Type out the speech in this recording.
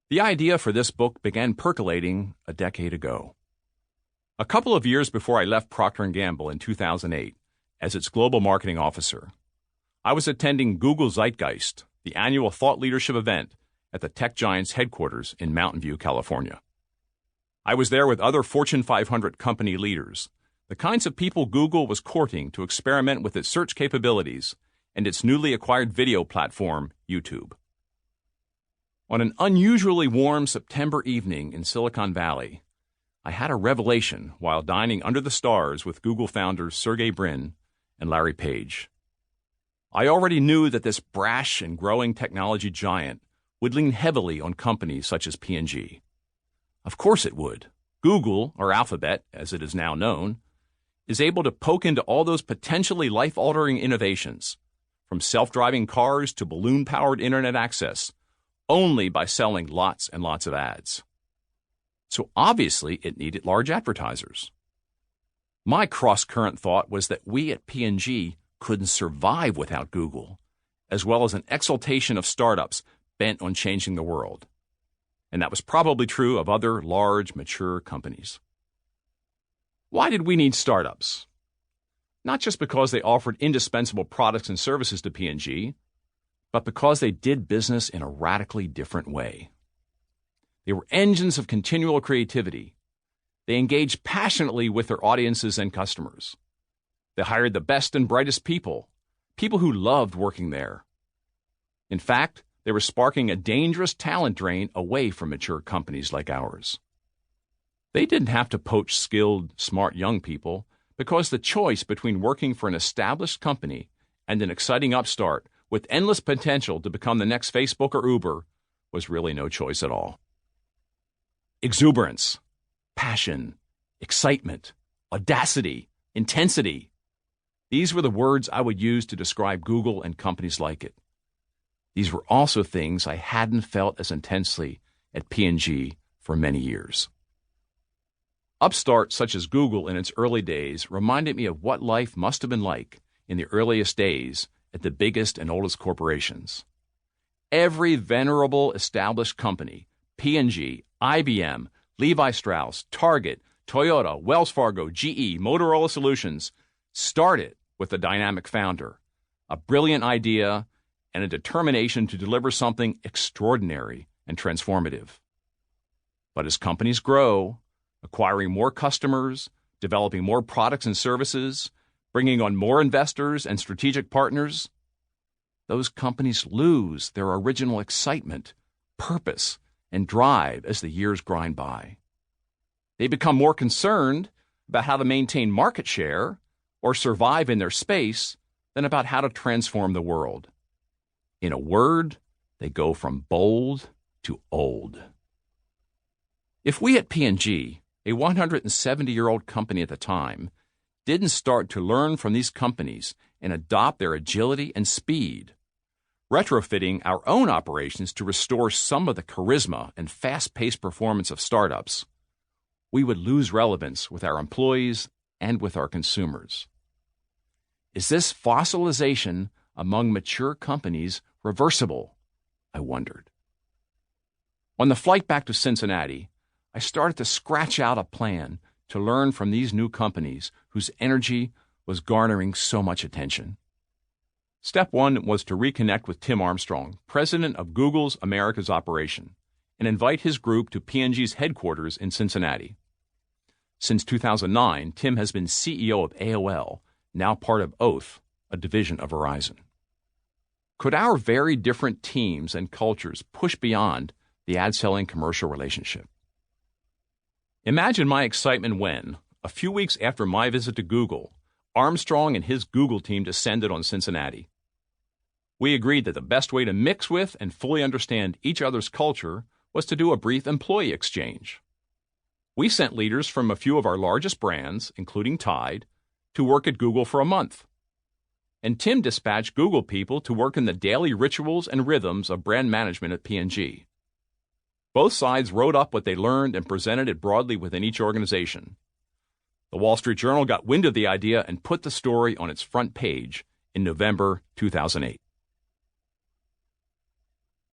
The idea for this book began percolating a decade ago. A couple of years before I left Procter Gamble in 2008 as its global marketing officer, I was attending Google Zeitgeist, the annual thought leadership event at the tech giant's headquarters in Mountain View, California. I was there with other Fortune 500 company leaders, the kinds of people Google was courting to experiment with its search capabilities and its newly acquired video platform, YouTube. On an unusually warm September evening in Silicon Valley, I had a revelation while dining under the stars with Google founders Sergey Brin and Larry Page. I already knew that this brash and growing technology giant would lean heavily on companies such as P&G. Of course it would. Google, or Alphabet, as it is now known, is able to poke into all those potentially life-altering innovations, from self-driving cars to balloon-powered internet access, only by selling lots and lots of ads. So obviously it needed large advertisers. My cross-current thought was that we at P&G couldn't survive without Google, as well as an exaltation of startups bent on changing the world. And that was probably true of other large, mature companies. Why did we need startups? Not just because they offered indispensable products and services to P&G, but because they did business in a radically different way. They were engines of continual creativity. They engaged passionately with their audiences and customers. They hired the best and brightest people who loved working there. In fact, they were sparking a dangerous talent drain away from mature companies like ours. They didn't have to poach skilled, smart young people because the choice between working for an established company and an exciting upstart with endless potential to become the next Facebook or Uber was really no choice at all. Exuberance, passion, excitement, audacity, intensity. These were the words I would use to describe Google and companies like it. These were also things I hadn't felt as intensely at P&G for many years. Upstarts such as Google in its early days reminded me of what life must have been like in the earliest days at the biggest and oldest corporations. Every venerable established company, P&G, IBM, Levi Strauss, Target, Toyota, Wells Fargo, GE, Motorola Solutions, started with a dynamic founder, a brilliant idea, and a determination to deliver something extraordinary and transformative. But as companies grow, acquiring more customers, developing more products and services, bringing on more investors and strategic partners, those companies lose their original excitement, purpose, and drive as the years grind by. They become more concerned about how to maintain market share or survive in their space than about how to transform the world. In a word, they go from bold to old. If we at P&G, a 170-year-old company at the time, didn't start to learn from these companies and adopt their agility and speed, retrofitting our own operations to restore some of the charisma and fast-paced performance of startups, we would lose relevance with our employees and with our consumers. Is this fossilization among mature companies reversible? I wondered. On the flight back to Cincinnati, I started to scratch out a plan to learn from these new companies whose energy was garnering so much attention. Step one was to reconnect with Tim Armstrong, president of Google's Americas operation, and invite his group to P&G's headquarters in Cincinnati. Since 2009, Tim has been CEO of AOL, now part of Oath, a division of Verizon. Could our very different teams and cultures push beyond the ad-selling commercial relationship? Imagine my excitement when, a few weeks after my visit to Google, Armstrong and his Google team descended on Cincinnati. We agreed that the best way to mix with and fully understand each other's culture was to do a brief employee exchange. We sent leaders from a few of our largest brands, including Tide, to work at Google for a month. And Tim dispatched Google people to work in the daily rituals and rhythms of brand management at P&G. Both sides wrote up what they learned and presented it broadly within each organization. The Wall Street Journal got wind of the idea and put the story on its front page in November 2008.